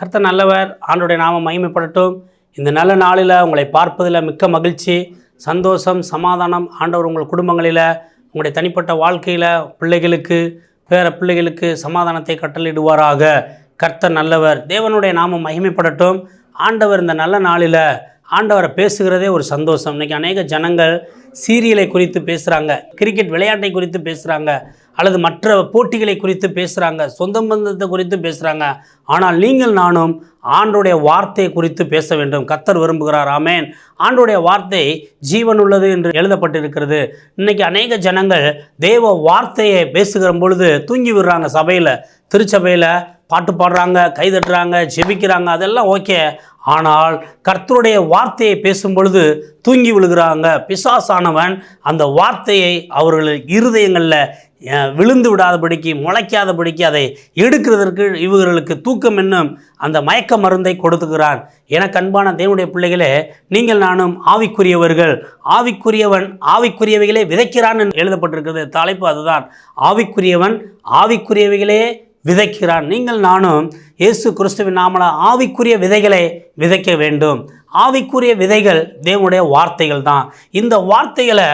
கர்த்தர் நல்லவர். ஆண்டவருடைய நாமம் மகிமைப்படட்டும். இந்த நல்ல நாளில் உங்களை பார்ப்பதில் மிக்க மகிழ்ச்சி, சந்தோஷம், சமாதானம். ஆண்டவர் உங்கள் குடும்பங்களில், உங்களுடைய தனிப்பட்ட வாழ்க்கையில், பிள்ளைகளுக்கு, பேர பிள்ளைகளுக்கு சமாதானத்தை கட்டளையிடுவாராக. கர்த்தர் நல்லவர். தேவனுடைய நாமம் மகிமைப்படட்டும். ஆண்டவர் இந்த நல்ல நாளில் ஆண்டவரை பேசுகிறதே ஒரு சந்தோஷம். இன்றைக்கி அநேக ஜனங்கள் சீரியலை குறித்து பேசுகிறாங்க, கிரிக்கெட் விளையாட்டை குறித்து பேசுகிறாங்க, அல்லது மற்ற போட்டிகளை குறித்து பேசுகிறாங்க, சொந்த பந்தத்தை குறித்து பேசுகிறாங்க. ஆனால் நீங்கள் நானும் ஆண்டோடைய வார்த்தையை குறித்து பேச வேண்டும். கர்த்தர் விரும்புகிறார். ஆமேன். ஆண்டோடைய வார்த்தை ஜீவன் உள்ளது என்று எழுதப்பட்டிருக்கிறது. இன்றைக்கி அநேக ஜனங்கள் தேவ வார்த்தையை பேசுகிற பொழுது தூங்கி விடுறாங்க. சபையில், திருச்சபையில் பாட்டு பாடுறாங்க, கைதட்டுறாங்க, ஜெபிக்கிறாங்க, அதெல்லாம் ஓகே. ஆனால் கர்த்தருடைய வார்த்தையை பேசும் பொழுது தூங்கி விழுகிறாங்க. பிசாசானவன் அந்த வார்த்தையை அவர்கள் இருதயங்களில் விழுந்து விடாதபடிக்கு, முளைக்காதபடிக்கு அதை எடுக்கிறதற்கு இவர்களுக்கு தூக்கம் என்னும் அந்த மயக்க மருந்தை கொடுத்துக்கிறான். எனக்கு அன்பான தேவனுடைய பிள்ளைகளே, நீங்கள் நானும் ஆவிக்குரியவர்கள். ஆவிக்குரியவன் ஆவிக்குரியவைகளே விதைக்கிறான் என்று எழுதப்பட்டிருக்கிறது. தலைப்பு அதுதான். ஆவிக்குரியவன் ஆவிக்குரியவைகளே விதைக்கிறான். நீங்கள் நானும் இயேசு கிறிஸ்துவின் நாமத்தில் ஆவிக்குரிய விதைகளை விதைக்க வேண்டும். ஆவிக்குரிய விதைகள் தேவனுடைய வார்த்தைகள் தான். இந்த வார்த்தைகளை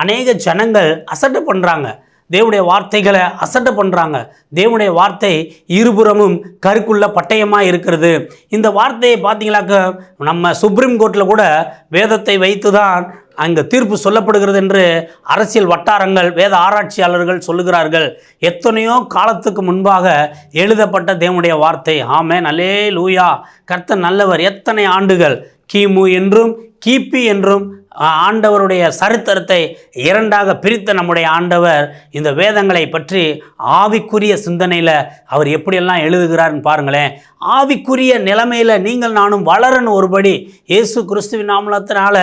அநேக ஜனங்கள் அசட்டை பண்ணுறாங்க. தேவனுடைய வார்த்தைகளை அசட்டை பண்ணுறாங்க. தேவனுடைய வார்த்தை இருபுறமும் கருக்குள்ள பட்டயமாக இருக்கிறது. இந்த வார்த்தையை பார்த்தீங்களாக்க நம்ம சுப்ரீம் கோர்ட்டில் கூட வேதத்தை வைத்து தான் அங்கே தீர்ப்பு சொல்லப்படுகிறது என்று அரசியல் வட்டாரங்கள், வேத ஆராய்ச்சியாளர்கள் சொல்லுகிறார்கள். எத்தனையோ காலத்துக்கு முன்பாக எழுதப்பட்ட தேவனுடைய வார்த்தை. ஆமென், அல்லேலூயா. கர்த்தர் நல்லவர். எத்தனை ஆண்டுகள், கிமு என்றும் கிபி என்றும் ஆண்டவருடைய சரித்திரத்தை இரண்டாக பிரித்த நம்முடைய ஆண்டவர் இந்த வேதங்களை பற்றி ஆவிக்குரிய சிந்தனையில் அவர் எப்படியெல்லாம் எழுதுகிறார்னு பாருங்களேன். ஆவிக்குரிய நிலைமையில் நீங்கள் நானும் வளரணும். ஒருபடி இயேசு கிறிஸ்துவின் நாமத்தினால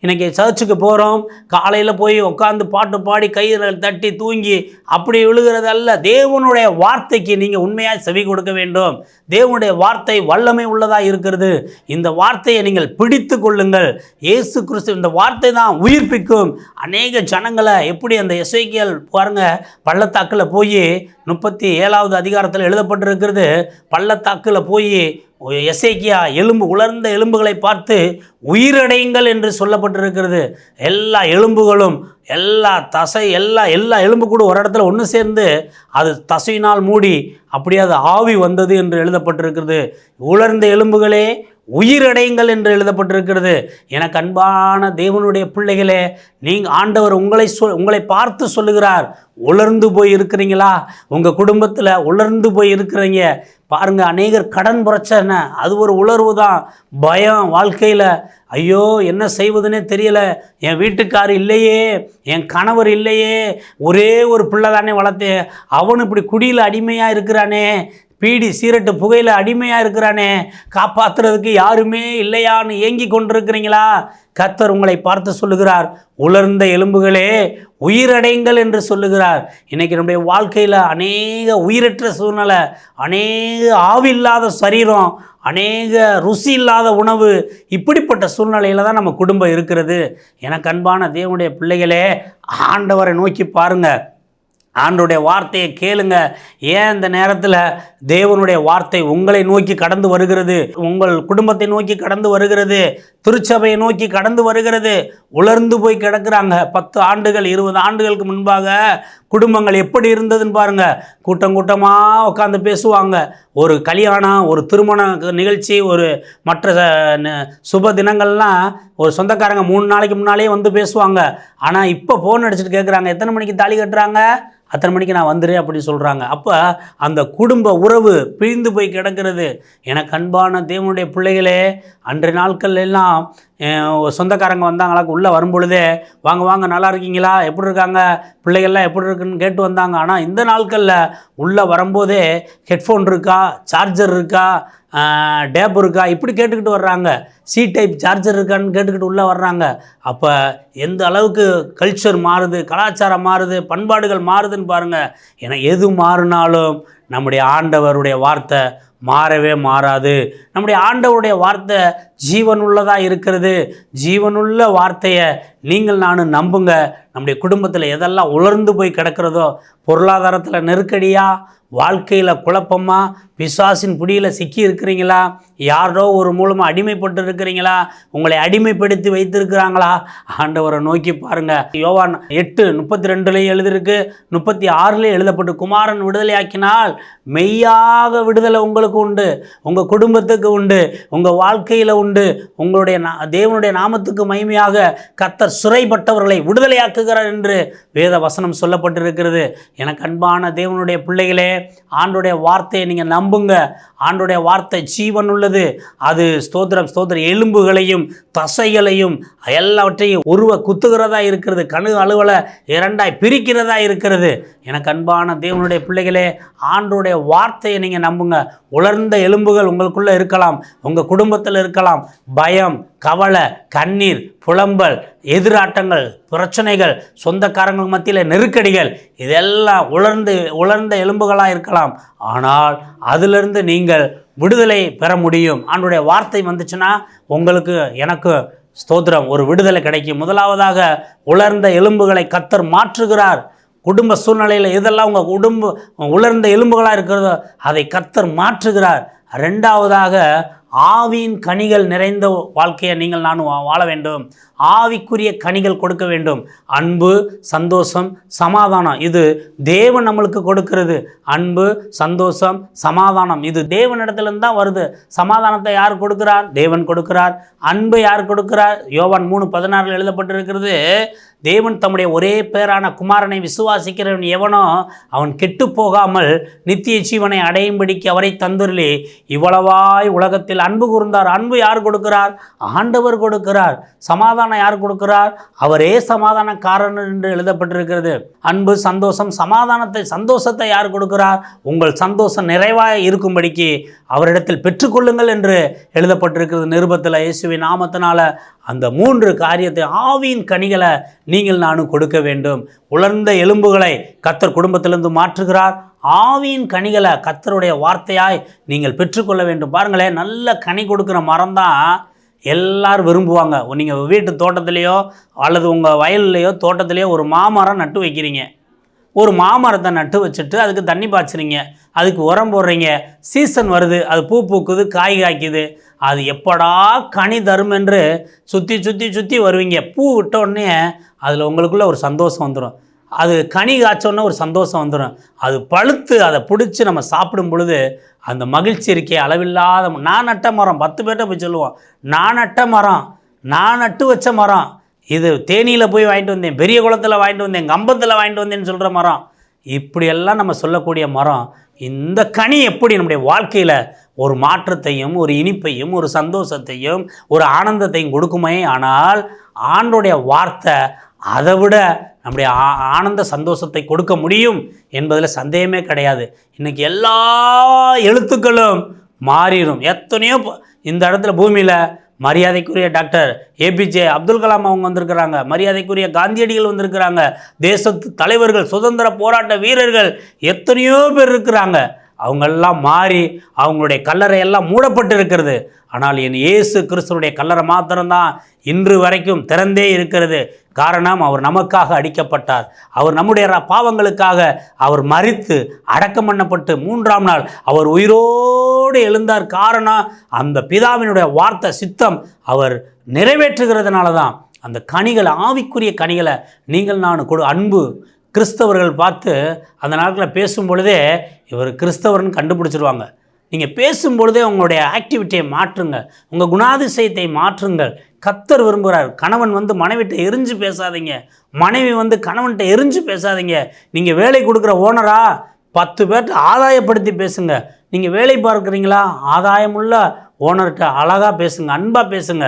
இன்றைக்கி சர்ச்சுக்கு போகிறோம், காலையில் போய் உட்காந்து பாட்டு பாடி கையில் தட்டி தூங்கி அப்படி விழுகிறதல்ல. தேவனுடைய வார்த்தைக்கு நீங்கள் உண்மையாக செவி கொடுக்க வேண்டும். தேவனுடைய வார்த்தை வல்லமை உள்ளதாக இருக்கிறது. இந்த வார்த்தையை நீங்கள் பிடித்து கொள்ளுங்கள். இயேசு கிறிஸ்து இந்த வார்த்தை தான் உயிர்ப்பிக்கும். அநேக ஜனங்களை எப்படி அந்த எசேக்கியேல் பாருங்க, பள்ளத்தாக்கில் போய் 37வது அதிகாரத்தில் எழுதப்பட்டிருக்கிறது. பள்ளத்தாக்கில் போய் எசேக்கியா உலர்ந்த எலும்புகளை பார்த்து உயிரடையுங்கள் என்று சொல்லப்பட்டிருக்கிறது. எல்லா எலும்புகளும், எல்லா தசை, எல்லா எலும்பு கூட ஒரு இடத்துல ஒன்று சேர்ந்து அது தசையினால் மூடி அப்படியே அது ஆவி வந்தது என்று எழுதப்பட்டிருக்கிறது. உலர்ந்த எலும்புகளே உயிரடையுங்கள் என்று எழுதப்பட்டிருக்கிறது. எனக்கு அன்பான தேவனுடைய பிள்ளைகளே, நீங்கள் ஆண்டவர் உங்களை பார்த்து சொல்லுகிறார். உலர்ந்து போய் இருக்கிறீங்களா? உங்கள் குடும்பத்தில் உலர்ந்து போய் இருக்கிறீங்க பாருங்கள். அநேகர் கடன் பிரச்சனை, அது ஒரு உலர்வு தான். பயம் வாழ்க்கையில், ஐயோ என்ன செய்வதுன்னே தெரியலை, என் வீட்டுக்கார் இல்லையே, என் கணவர் இல்லையே, ஒரே ஒரு பிள்ளை தானே வளர்த்தேன், அவனு இப்படி குடியில் அடிமையாக இருக்கிறானே, பீடி சீரட்டு புகையில் அடிமையாக இருக்கிறானே, காப்பாற்றுறதுக்கு யாருமே இல்லையான்னு ஏங்கி கொண்டிருக்கிறீங்களா? கர்த்தர் உங்களை பார்த்து சொல்லுகிறார், உலர்ந்த எலும்புகளே உயிரடைங்கள் என்று சொல்லுகிறார். இன்றைக்கி நம்முடைய வாழ்க்கையில் அநேக உயிரற்ற சூழ்நிலை, அநேக ஆவில்லாத சரீரம், அநேக ருசி இல்லாத உணவு, இப்படிப்பட்ட சூழ்நிலையில் தான் நம்ம குடும்பம் இருக்கிறது. எனக்கு அன்பான தேவனுடைய பிள்ளைகளே, ஆண்டவரை நோக்கி பாருங்கள், ஆண்டவருடைய வார்த்தையை கேளுங்க. ஏன் இந்த நேரத்தில் தேவனுடைய வார்த்தை உங்களை நோக்கி கடந்து வருகிறது, உங்கள் குடும்பத்தை நோக்கி கடந்து வருகிறது, திருச்சபையை நோக்கி கடந்து வருகிறது. உலர்ந்து போய் கிடக்கிறாங்க. 10 ஆண்டுகள் 20 ஆண்டுகளுக்கு முன்பாக குடும்பங்கள் எப்படி இருந்ததுன்னு பாருங்கள். கூட்டம் கூட்டமாக உட்காந்து பேசுவாங்க. ஒரு கல்யாணம், ஒரு திருமண நிகழ்ச்சி, ஒரு மற்ற சுப தினங்கள்லாம் ஒரு சொந்தக்காரங்க 3 நாளைக்கு முன்னாலே வந்து பேசுவாங்க. ஆனால் இப்போ ஃபோன் அடிச்சுட்டு கேட்குறாங்க, எத்தனை மணிக்கு தாலி கட்டுறாங்க, அத்தனை மணிக்கு நான் வந்துடுறேன் அப்படின்னு சொல்கிறாங்க. அப்போ அந்த குடும்ப உறவு பிரிந்து போய் கிடக்கிறது. எனக்கு அன்பான தேவனுடைய பிள்ளைகளே, அன்றைய நாட்கள் எல்லாம் சொந்தக்காரங்க வந்தாங்களா, உள்ளே வரும்பொழுதே வாங்க வாங்க நல்லா இருக்கீங்களா, எப்படி இருக்காங்க, பிள்ளைகள்லாம் எப்படி இருக்குன்னு கேட்டு வந்தாங்க. ஆனால் இந்த நாட்களில் உள்ளே வரும்போதே ஹெட்ஃபோன் இருக்கா, சார்ஜர் இருக்கா, டேப் இருக்கா, இப்படி கேட்டுக்கிட்டு வர்றாங்க. சி டைப் சார்ஜர் இருக்கான்னு கேட்டுக்கிட்டு உள்ளே வர்றாங்க. அப்போ எந்த அளவுக்கு கல்ச்சர் மாறுது, கலாச்சாரம் மாறுது, பண்பாடுகள் மாறுதுன்னு பாருங்கள். ஏன்னா எது மாறினாலும் நம்முடைய ஆண்டவருடைய வார்த்தை மாறவே மாறாது. நம்முடைய ஆண்டவருடைய வார்த்தை ஜீவனுள்ளதாக இருக்கிறது. ஜீவனுள்ள வார்த்தையை நீங்கள் நானும் நம்புங்க. நம்முடைய குடும்பத்தில் எதெல்லாம் உலர்ந்து போய் கிடக்கிறதோ, பொருளாதாரத்தில் நெருக்கடியா, வாழ்க்கையில் குழப்பமா, பிசாசின் பிடியில் சிக்கி இருக்கிறீங்களா, யாரோ ஒரு மூலமாக அடிமைப்பட்டு இருக்கிறீங்களா, உங்களை அடிமைப்படுத்தி வைத்திருக்கிறாங்களா, ஆண்டவரை நோக்கி பாருங்கள். யோவான் 8:32 எழுதியிருக்கு, 36 எழுதப்பட்டு, குமாரன் விடுதலையாக்கினால் மெய்யாக விடுதலை உங்களுக்கு உண்டு, உங்கள் குடும்பத்துக்கு உண்டு, உங்கள் வாழ்க்கையில் உண்டு. உங்களுடைய தேவனுடைய நாமத்துக்கு மகிமையாக கர்த்தர் சிறைப்பட்டவர்களை விடுதலையாக்குகிறார் என்று வேத வசனம் சொல்லப்பட்டிருக்கிறது. எனக்கு அன்பான தேவனுடைய பிள்ளைகளே, ஆண்டோடைய வார்த்தையை நீங்கள் நம்புங்க. ஆண்டோடைய வார்த்தை ஜீவன் உள்ளது. அது ஸ்தோத்திரம் ஸ்தோத்திரம் எலும்புகளையும் தசைகளையும் எல்லாவற்றையும் உருவ குத்துகிறதா இருக்கிறது. கணு அலுவலை இரண்டாய் பிரிக்கிறதா இருக்கிறது. எனக்கு அன்பான தேவனுடைய பிள்ளைகளே, ஆண்டோடைய வார்த்தையை நீங்கள் நம்புங்க. உலர்ந்த எலும்புகள் உங்களுக்குள்ளே இருக்கலாம், உங்கள் குடும்பத்தில் இருக்கலாம். பயம், கவலை, கண்ணீர், புலம்பல், எதிராட்டங்கள், பிரச்சனைகள், சொந்தக்காரங்களுக்கு மத்தியில் நெருக்கடிகள், இதெல்லாம் உலர்ந்த எலும்புகளாக இருக்கலாம். ஆனால் அதிலிருந்து நீங்கள் விடுதலை பெற முடியும். ஆண்டோடைய வார்த்தை வந்துச்சுன்னா உங்களுக்கு எனக்கு ஸ்தோத்திரம் ஒரு விடுதலை கிடைக்கும். முதலாவதாக உலர்ந்த எலும்புகளை கர்த்தர் மாற்றுகிறார். குடும்ப சூழ்நிலையில் இதெல்லாம் உங்கள் உலர்ந்த எலும்புகளாக இருக்கிறதோ அதை கர்த்தர் மாற்றுகிறார். ரெண்டாவதாக ஆவியின் கனிகள் நிறைந்த வாழ்க்கையை நீங்கள் நானும் வாழ வேண்டும். ஆவிக்குரிய கனிகள் கொடுக்க வேண்டும். அன்பு, சந்தோஷம், சமாதானம், இது தேவன் நம்மளுக்கு கொடுக்கிறது. அன்பு, சந்தோஷம், சமாதானம், இது தேவனிடத்திலிருந்து தான் வருது. சமாதானத்தை யார் கொடுக்கிறார்? தேவன் கொடுக்கிறார். அன்பு யார் கொடுக்கிறார்? யோவான் 3:16 எழுதப்பட்டிருக்கிறது, தேவன் தம்முடைய ஒரே பேரான குமாரனை விசுவாசிக்கிறவன் எவனோ அவன் கெட்டு போகாமல் நித்திய ஜீவனை அடையும்படிக்கு அவரை தந்துருளி இவ்வளவாய் உலகத்தில் அன்பு கூர்ந்தார். அன்பு யார் கொடுக்கிறார்? ஆண்டவர் கொடுக்கிறார். சமாதானம் யார் கொடுக்கிறார்? அவரே சமாதானக்காரன் என்று எழுதப்பட்டிருக்கிறது. அன்பு, சந்தோஷம், சந்தோஷத்தை யார் கொடுக்கிறார்? உங்கள் சந்தோஷம் நிறைவாக இருக்கும்படிக்கு அவரிடத்தில் பெற்றுக்கொள்ளுங்கள் என்று எழுதப்பட்டிருக்கிறது நிருபத்தில். இயேசுவின் நாமத்தினால அந்த 3 காரியத்தை, ஆவியின் கனிகளை நீங்கள் நானும் கொடுக்க வேண்டும். உலர்ந்த எலும்புகளை கர்த்தர் குடும்பத்திலிருந்து மாற்றுகிறார். ஆவியின் கனிகளை கர்த்தருடைய வார்த்தையாய் நீங்கள் பெற்றுக்கொள்ள வேண்டும். பாருங்களேன், நல்ல கனி கொடுக்குற மரம் தான் எல்லாரும் விரும்புவாங்க. நீங்கள் வீட்டு தோட்டத்திலேயோ அல்லது உங்கள் வயல்லையோ தோட்டத்திலேயோ ஒரு மாமரம் நட்டு வைக்கிறீங்க. ஒரு மாமரத்தை நட்டு வச்சுட்டு அதுக்கு தண்ணி பாய்ச்சுறீங்க, அதுக்கு உரம் போடுறீங்க. சீசன் வருது, அது பூ பூக்குது, காய் காய்க்குது. அது எப்படா கனி தரும் என்று சுற்றி சுற்றி சுற்றி வருவீங்க. பூ விட்ட உடனே அதில் உங்களுக்குள்ள ஒரு சந்தோஷம் வந்துடும். அது கனி காய்ச்சோன்னே ஒரு சந்தோஷம் வந்துடும். அது பழுத்து அதை பிடிச்சி நம்ம சாப்பிடும் பொழுது அந்த மகிழ்ச்சி இருக்கே அளவில்லாத. நான் நட்ட மரம், 10 பேர்கிட்ட போய் சொல்லுவோம், நான் நட்ட மரம், நான் நட்டு வச்ச மரம், இது தேனியில் போய் வாங்கிட்டு வந்தேன், பெரிய குளத்தில் வாங்கிட்டு வந்தேன், கம்பத்தில் வாங்கிட்டு வந்தேன்னு சொல்கிற மரம். இப்படியெல்லாம் நம்ம சொல்லக்கூடிய மரம். இந்த கனி எப்படி நம்முடைய வாழ்க்கையில் ஒரு மாற்றத்தையும் ஒரு இனிப்பையும் ஒரு சந்தோஷத்தையும் ஒரு ஆனந்தத்தையும் கொடுக்குமே. ஆனால் ஆண்டோடைய வார்த்தை அதை விட நம்முடைய ஆனந்த சந்தோஷத்தை கொடுக்க முடியும் என்பதில் சந்தேகமே கிடையாது. இன்றைக்கி எல்லா எழுத்துக்களும் மாறிடும். எத்தனையோ இந்த இடத்துல பூமியில் மரியாதைக்குரிய டாக்டர் ஏபிஜே அப்துல் கலாம் அவங்க வந்திருக்கிறாங்க, மரியாதைக்குரிய காந்தியடிகள் வந்திருக்கிறாங்க, தேசத்து தலைவர்கள், சுதந்திர போராட்ட வீரர்கள் எத்தனையோ பேர் இருக்கிறாங்க. அவங்கெல்லாம் மாறி அவங்களுடைய கல்லறை எல்லாம் மூடப்பட்டு இருக்கிறது. ஆனால் என் இயேசு கிறிஸ்துவுடைய கல்லறை மாத்திரம்தான் இன்று வரைக்கும் திறந்தே இருக்கிறது. காரணம், அவர் நமக்காக அடிக்கப்பட்டார். அவர் நம்முடைய பாவங்களுக்காக அவர் மரித்து அடக்கம் பண்ணப்பட்டு 3ஆம் நாள் அவர் உயிரோடு எழுந்தார். காரணம், அந்த பிதாவினுடைய வார்த்தை சித்தம் அவர் நிறைவேற்றுகிறதுனால தான். அந்த கனிகளை, ஆவிக்குரிய கனிகளை நீங்கள் நான் அன்பு, கிறிஸ்தவர்கள் பார்த்து அந்த நாட்களில் பேசும் பொழுதே இவர் கிறிஸ்தவர்னு கண்டுபிடிச்சிருவாங்க. நீங்கள் பேசும்பொழுதே உங்களுடைய ஆக்டிவிட்டியை மாற்றுங்க, உங்கள் குணாதிசயத்தை மாற்றுங்கள். கர்த்தர் விரும்புகிறார். கணவன் மனைவிட்ட எரிஞ்சு பேசாதீங்க, மனைவி கணவன்கிட்ட எரிஞ்சு பேசாதீங்க. நீங்கள் வேலை கொடுக்குற ஓனரா 10 பேர்கிட்ட ஆதாயப்படுத்தி பேசுங்க. நீங்கள் வேலை பார்க்குறீங்களா, ஆதாயமுள்ள ஓனர்கிட்ட அழகாக பேசுங்க, அன்பாக பேசுங்க.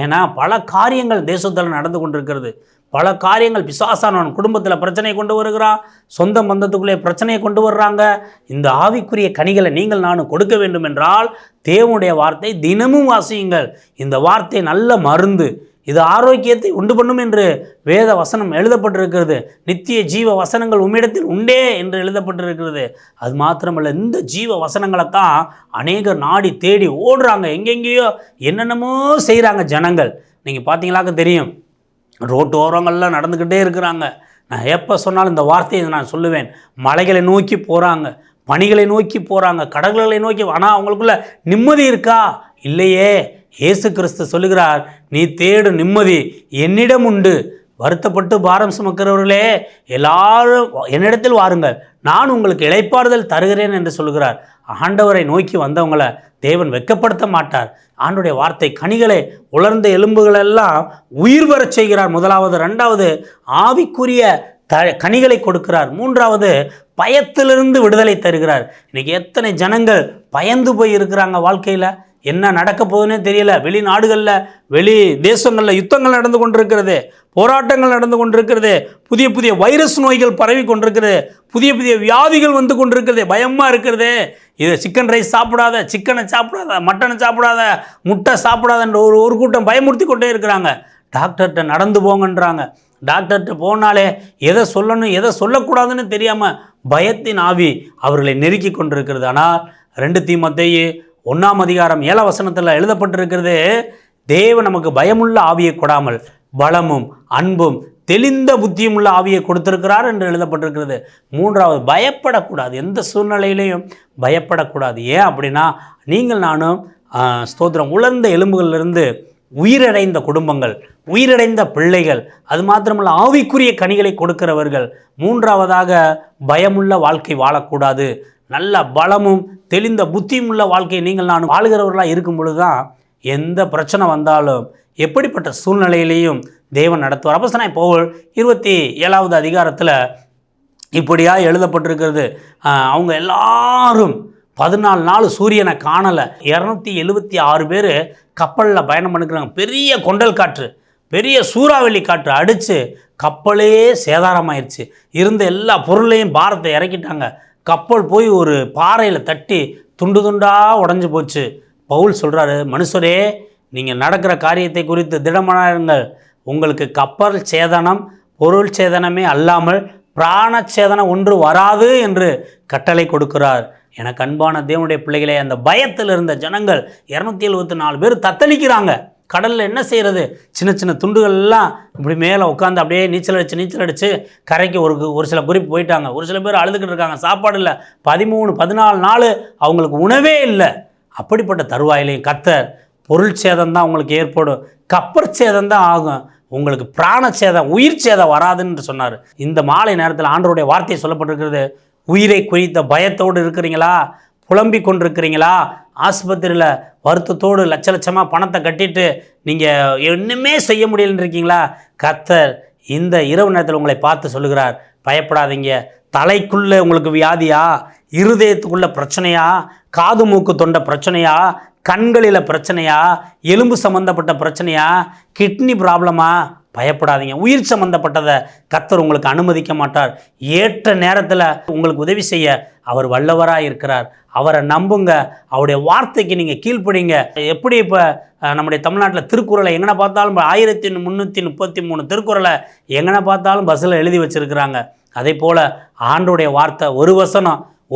ஏன்னா பல காரியங்கள் தேசத்தில் நடந்து கொண்டிருக்கிறது. பல காரியங்கள் பிசாசானவன் குடும்பத்தில் பிரச்சனையை கொண்டு வருகிறான், சொந்த பந்தத்துக்குள்ளே பிரச்சனையை கொண்டு வர்றாங்க. இந்த ஆவிக்குரிய கனிகளை நீங்கள் நானும் கொடுக்க வேண்டும் என்றால் தேவனுடைய வார்த்தை தினமும் வாசியுங்கள். இந்த வார்த்தை நல்ல மருந்து. இது ஆரோக்கியத்தை உண்டு பண்ணும் என்று வேத வசனம் எழுதப்பட்டிருக்கிறது. நித்திய ஜீவ வசனங்கள் உம்மிடத்தில் உண்டே என்று எழுதப்பட்டிருக்கிறது. அது மாத்திரமல்ல, இந்த ஜீவ வசனங்களைத்தான் அநேகர் நாடி தேடி ஓடுறாங்க. எங்கெங்கேயோ என்னென்னமோ செய்கிறாங்க ஜனங்கள். நீங்கள் பார்த்தீங்களாக்க தெரியும், ரோட்டு ஓரங்கள்லாம் நடந்துக்கிட்டே இருக்கிறாங்க. நான் எப்போ சொன்னாலும் இந்த வார்த்தையை நான் சொல்லுவேன். மலைகளை நோக்கி போகிறாங்க, பணிகளை நோக்கி போகிறாங்க, கடல்களை நோக்கி. ஆனால் அவங்களுக்குள்ள நிம்மதி இருக்கா? இல்லையே. இயேசு கிறிஸ்து சொல்லுகிறார், நீ தேடும் நிம்மதி என்னிடம் உண்டு. வருத்தப்பட்டு பாரம் சுமக்கிறவர்களே எல்லாரும் என்னிடத்தில் வாருங்கள், நான் உங்களுக்கு இளைப்பாறுதல் தருகிறேன் என்று சொல்கிறார். ஆண்டவரை நோக்கி வந்தவங்களை தேவன் வெட்கப்படுத்த மாட்டார். ஆண்டுடைய வார்த்தை கனிகளை உலர்ந்த எலும்புகளெல்லாம் உயிர் வரச் செய்கிறார். முதலாவது. ரெண்டாவது, ஆவிக்குரிய கனிகளை கொடுக்கிறார். மூன்றாவது, பயத்திலிருந்து விடுதலை தருகிறார். இன்னைக்கு எத்தனை ஜனங்கள் பயந்து போய் இருக்கிறாங்க. வாழ்க்கையில் என்ன நடக்க போகுதுன்னே தெரியல. வெளிநாடுகளில், வெளி தேசங்களில் யுத்தங்கள் நடந்து கொண்டிருக்கிறது, போராட்டங்கள் நடந்து கொண்டிருக்கிறது, புதிய புதிய வைரஸ் நோய்கள் பரவி கொண்டிருக்கிறது, புதிய புதிய வியாதிகள் வந்து கொண்டிருக்கிறது. பயமாக இருக்கிறது. இது சிக்கன் ரைஸ் சாப்பிடாத, சிக்கனை சாப்பிடாத, மட்டனை சாப்பிடாத, முட்டை சாப்பிடாதன்ற ஒரு கூட்டம் பயமுறுத்தி கொண்டே இருக்கிறாங்க. டாக்டர்கிட்ட நடந்து போங்கன்றாங்க. டாக்டர்கிட்ட போனாலே எதை சொல்லணும் எதை சொல்லக்கூடாதுன்னு தெரியாமல் பயத்தின் ஆவி அவர்களை நெருக்கி கொண்டிருக்கிறது. ஆனால் 2 தீமோத்தேயு 1:7 எழுதப்பட்டிருக்கிறது, தேவன் நமக்கு பயமுள்ள ஆவியை கொடாமல் பலமும் அன்பும் தெளிந்த புத்தியும் உள்ள ஆவியை கொடுத்திருக்கிறார் என்று எழுதப்பட்டிருக்கிறது. மூன்றாவது, பயப்படக்கூடாது. எந்த சூழ்நிலையிலையும் பயப்படக்கூடாது. ஏன் அப்படின்னா, நீங்கள் நானும் ஸ்தோத்திரம் உலர்ந்த எலும்புகளிலிருந்து உயிரடைந்த குடும்பங்கள், உயிரடைந்த பிள்ளைகள், அது மாத்திரமல்ல ஆவிக்குரிய கனிகளை கொடுக்கிறவர்கள். மூன்றாவதாக, பயமுள்ள வாழ்க்கை வாழக்கூடாது. நல்ல பலமும் தெளிந்த புத்தியும் உள்ள வாழ்க்கையை நீங்கள் நான் வாழ்கிறவர்களாக இருக்கும் பொழுது தான் எந்த பிரச்சனை வந்தாலும் எப்படிப்பட்ட சூழ்நிலையிலையும் தேவன் நடத்துவார். அப்போஸ்தலனாகிய பவுல் 27வது அதிகாரத்தில் இப்படியா எழுதப்பட்டிருக்கிறது. அவங்க எல்லாரும் 14 நாள் சூரியனை காணலை. 276 பேர் கப்பலில் பயணம் பண்ணிக்கிறாங்க. பெரிய கொண்டல் காற்று, பெரிய சூறாவளி காற்று அடித்து கப்பலே சேதாரமாயிருச்சு. இருந்த எல்லா பொருளையும் பாரத்தை இறக்கிட்டாங்க. கப்பல் போய் ஒரு பாறையில் தட்டி துண்டு துண்டாக உடஞ்சி போச்சு. பவுல் சொல்கிறாரு, மனுஷரே, நீங்கள் நடக்கிற காரியத்தை குறித்து திடமானாருங்கள். உங்களுக்கு கப்பல் சேதனம், பொருள் சேதனமே அல்லாமல் பிராணச்சேதனம் ஒன்று வராது என்று கட்டளை கொடுக்கிறார். எனக்கு அன்பான தேவனுடைய பிள்ளைகளே, அந்த பயத்தில் இருந்த ஜனங்கள் 274 பேர் தத்தளிக்கிறாங்க. கடலில் என்ன செய்கிறது? சின்ன சின்ன துண்டுகள்லாம் இப்படி மேலே உட்காந்து அப்படியே நீச்சல் அடித்து கரைக்கு ஒரு சில குறிப்பு போயிட்டாங்க. ஒரு சில பேர் அழுதுகிட்டு இருக்காங்க. சாப்பாடு இல்லை. 13-14 நாள் அவங்களுக்கு உணவே இல்லை. அப்படிப்பட்ட தருவாயிலையும் கர்த்தர் பொருள் சேதம் தான் உங்களுக்கு ஏற்படும், கப்பற் சேதம் தான் ஆகும், உங்களுக்கு பிராண சேதம், உயிர் சேதம் வராதுன்னு சொன்னார். இந்த மாலை நேரத்தில் ஆண்டவருடைய வார்த்தை சொல்லப்பட்டிருக்கிறது. உயிரை குறித்த பயத்தோடு இருக்கிறீங்களா? புலம்பிக் கொண்டிருக்கிறீங்களா? ஆஸ்பத்திரியில் வருத்தத்தோடு லட்சமாக பணத்தை கட்டிட்டு நீங்கள் ஒன்றுமே செய்ய முடியலன்னு இருக்கீங்களா? கர்த்தர் இந்த இரவு நேரத்தில் உங்களை பார்த்து சொல்லுகிறார், பயப்படாதீங்க. தலைக்குள்ளே உங்களுக்கு வியாதியா? இருதயத்துக்குள்ள பிரச்சனையா? காது மூக்கு தொண்டை பிரச்சனையா? கண்களில் பிரச்சனையா? எலும்பு சம்மந்தப்பட்ட பிரச்சனையா? கிட்னி ப்ராப்ளமா? பயப்படாதீங்க. உயிர் சம்பந்தப்பட்டதை கர்த்தர் உங்களுக்கு அனுமதிக்க மாட்டார். ஏற்ற நேரத்தில் உங்களுக்கு உதவி செய்ய அவர் வல்லவராக இருக்கிறார். அவரை நம்புங்க. அவருடைய வார்த்தைக்கு நீங்கள் கீழ்ப்படிங்க. எப்படி இப்போ நம்முடைய தமிழ்நாட்டில் திருக்குறளை எங்கே பார்த்தாலும் 1333 திருக்குறளை எங்கே பார்த்தாலும் பஸ்ஸில் எழுதி வச்சுருக்கிறாங்க. அதே போல் ஆண்டோடைய வார்த்தை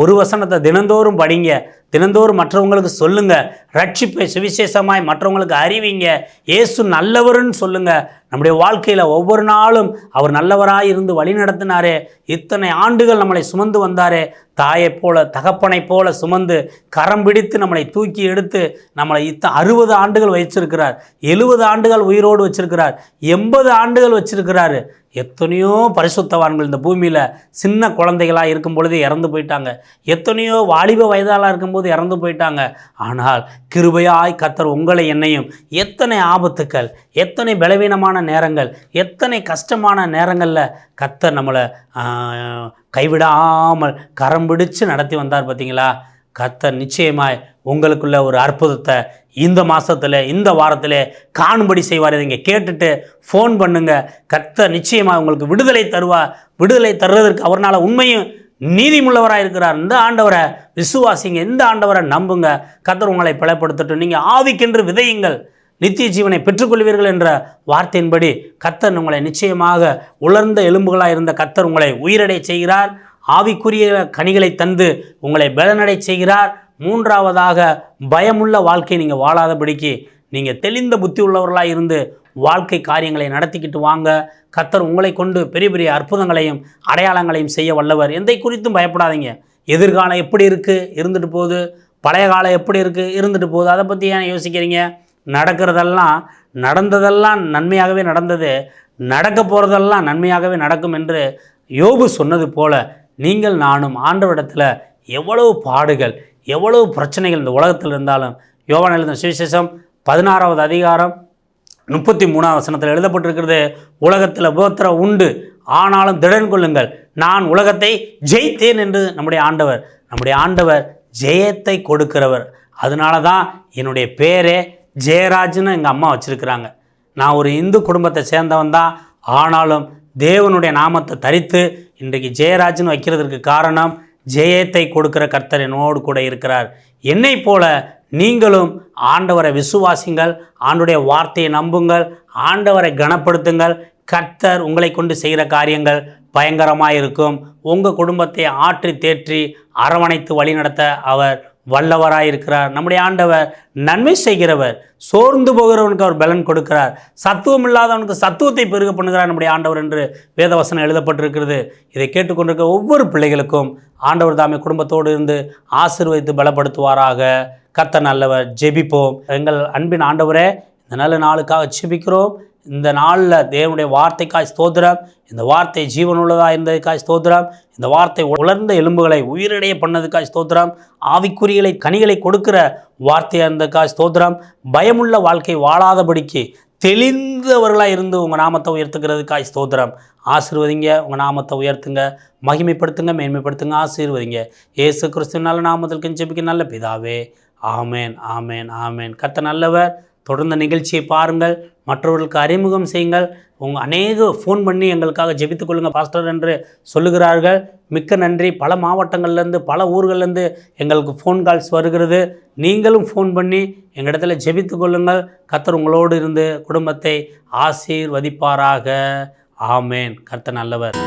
ஒரு வசனத்தை தினந்தோறும் படிங்க, தினந்தோறும் மற்றவங்களுக்கு சொல்லுங்கள். ரட்சிப்பை சுவிசேஷமாய் மற்றவங்களுக்கு அறிவிங்க. இயேசு நல்லவருன்னு சொல்லுங்கள். நம்முடைய வாழ்க்கையில் ஒவ்வொரு நாளும் அவர் நல்லவராக இருந்து வழி நடத்தினாரே. இத்தனை ஆண்டுகள் நம்மளை சுமந்து வந்தாரே. தாயைப் போல தகப்பனைப் போல சுமந்து கரம் பிடித்து நம்மளை தூக்கி எடுத்து நம்மளை 60 ஆண்டுகள் வச்சிருக்கிறார். 70 ஆண்டுகள் உயிரோடு வச்சிருக்கிறார். 80 ஆண்டுகள் வச்சிருக்கிறாரு. எத்தனையோ பரிசுத்தவான்கள் இந்த பூமியில் சின்ன குழந்தைகளாக இருக்கும் பொழுது இறந்து போயிட்டாங்க. எத்தனையோ வாலிப வயதாளாக இருக்கும்போது இறந்து போயிட்டாங்க. ஆனால் கிருபையாய் கர்த்தர் உங்களை என்னையும் எத்தனை ஆபத்துக்கள், எத்தனை பலவீனமான நேரங்கள், எத்தனை கஷ்டமான நேரங்களில் கர்த்தர் நம்மளை கைவிடாமல் கரம் பிடிச்சு நடத்தி வந்தார். பார்த்தீங்களா? கர்த்தர் நிச்சயமாய் உங்களுக்குள்ள ஒரு அற்புதத்தை இந்த மாதத்தில், இந்த வாரத்தில் காணும்படி செய்வார். இதை கேட்டுட்டு ஃபோன் பண்ணுங்கள். கர்த்தர் நிச்சயமாக உங்களுக்கு விடுதலை தருவார். விடுதலை தருவதற்கு அவர்னால் உண்மையும் நீதிமுள்ளவராக இருக்கிறார். இந்த ஆண்டவரை விசுவாசிங்க, இந்த ஆண்டவரை நம்புங்க. கர்த்தர் உங்களை பலப்படுத்தட்டும். நீங்கள் ஆவிக்கென்று விதையுங்கள். நித்திய ஜீவனை பெற்றுக்கொள்வீர்கள் என்ற வார்த்தையின்படி கர்த்தர் உங்களை நிச்சயமாக உலர்ந்த எலும்புகளாக இருந்த கர்த்தர் உங்களை உயிரடை செய்கிறார். ஆவிக்குரிய கனிகளை தந்து உங்களை பலனடை செய்கிறார். மூன்றாவதாக பயமுள்ள வாழ்க்கை நீங்கள் வாழாதபடிக்கு நீங்கள் தெளிந்த புத்தி உள்ளவர்களாக இருந்து வாழ்க்கை காரியங்களை நடத்திக்கிட்டு வாங்க. கர்த்தர் உங்களை கொண்டு பெரிய பெரிய அற்புதங்களையும் அடையாளங்களையும் செய்ய வல்லவர். எதை குறித்தும் பயப்படாதீங்க. எதிர்காலம் எப்படி இருக்குது, இருந்துட்டு போகுது. பழைய காலம் எப்படி இருக்குது, இருந்துட்டு போகுது. அதை பற்றி ஏன் யோசிக்கிறீங்க? நடக்கிறதெல்லாம் நடந்ததெல்லாம் நன்மையாகவே நடந்தது, நடக்க போகிறதெல்லாம் நன்மையாகவே நடக்கும் என்று யோபு சொன்னது போல நீங்கள் நானும் ஆண்டவரிடத்தில் எவ்வளவு பாடுகள் எவ்வளவு பிரச்சனைகள் இந்த உலகத்தில் இருந்தாலும், யோவான் எழுதின சுவிசேஷம் 16வது அதிகாரம் 33வது வசனத்தில் எழுதப்பட்டிருக்கிறது, உலகத்தில் உபத்திரம் உண்டு, ஆனாலும் திடன் கொள்ளுங்கள், நான் உலகத்தை ஜெயித்தேன் என்று நம்முடைய ஆண்டவர் ஜெயத்தை கொடுக்கிறவர். அதனால தான் என்னுடைய பேரே ஜெயராஜ்னு எங்கள் அம்மா வச்சுருக்கிறாங்க. நான் ஒரு இந்து குடும்பத்தை சேர்ந்தவன் தான், ஆனாலும் தேவனுடைய நாமத்தை தரித்து இன்றைக்கு ஜெயராஜ்னு வைக்கிறதுக்கு காரணம் ஜெயத்தை கொடுக்கிற கர்த்தர் என்னோடு கூட இருக்கிறார். என்னை போல நீங்களும் ஆண்டவரை விசுவாசிங்கள், ஆண்டுடைய வார்த்தையை நம்புங்கள், ஆண்டவரை கனப்படுத்துங்கள். கர்த்தர் உங்களை கொண்டு செய்கிற காரியங்கள் பயங்கரமாக இருக்கும். உங்கள் குடும்பத்தை ஆற்றி தேற்றி அரவணைத்து வழிநடத்த அவர் வல்லவராக இருக்கிறார். நம்முடைய ஆண்டவர் நன்மை செய்கிறவர். சோர்ந்து போகிறவனுக்கு அவர் பலன் கொடுக்கிறார். சத்துவம் இல்லாதவனுக்கு சத்துவத்தை பெருக பண்ணுகிறார் நம்முடைய ஆண்டவர் என்று வேதவசனம் எழுதப்பட்டிருக்கிறது. இதை கேட்டுக்கொண்டிருக்க ஒவ்வொரு பிள்ளைகளுக்கும் ஆண்டவர் தாமே குடும்பத்தோடு இருந்து ஆசீர்வதித்து பலப்படுத்துவாராக. கர்த்தர் நல்லவர். ஜெபிப்போம். எங்கள் அன்பின் ஆண்டவரே, இந்த நல்ல நாளுக்காக ஜெபிக்கிறோம். இந்த நாளில் தேவனுடைய வார்த்தைக்காய் ஸ்தோத்திரம். இந்த வார்த்தை ஜீவனுள்ளதாக இருந்ததுக்காய் ஸ்தோத்திரம். இந்த வார்த்தை உலர்ந்த எலும்புகளை உயிரிடைய பண்ணதுக்காய் ஸ்தோத்திரம். ஆவிக்குறிகளை கனிகளை கொடுக்கிற வார்த்தையாக இருந்ததுக்காய் ஸ்தோத்திரம். பயமுள்ள வாழ்க்கை வாழாதபடிக்கு தெளிந்தவர்களாக இருந்து உங்கள் நாமத்தை உயர்த்துக்கிறதுக்காய் ஸ்தோத்திரம். ஆசீர்வதிங்க, உங்கள் நாமத்தை உயர்த்துங்க, மகிமைப்படுத்துங்க, மேன்மைப்படுத்துங்க, ஆசீர்வதிங்க. இயேசு கிறிஸ்துவின் நல்ல நாமத்தில் ஜெபிக்க நல்ல பிதாவே. ஆமேன், ஆமேன், ஆமேன். கர்த்தர் நல்லவர். தொடர்ந்த நிகழ்ச்சியை பாருங்கள், மற்றவர்களுக்கு அறிமுகம் செய்யுங்கள். அநேக ஃபோன் பண்ணி எங்களுக்காக ஜெபித்துக் கொள்ளுங்கள் பாஸ்டர் என்று சொல்லுகிறார்கள். மிக்க நன்றி. பல மாவட்டங்கள்லேருந்து பல ஊர்கள்லேருந்து எங்களுக்கு ஃபோன் கால்ஸ் வருகிறது. நீங்களும் ஃபோன் பண்ணி எங்கள் இடத்துல ஜெபித்துக் கொள்ளுங்கள். கர்த்தர் உங்களோடு இருந்து குடும்பத்தை ஆசீர்வதிப்பாராக. ஆமேன். கர்த்தர் நல்லவர்.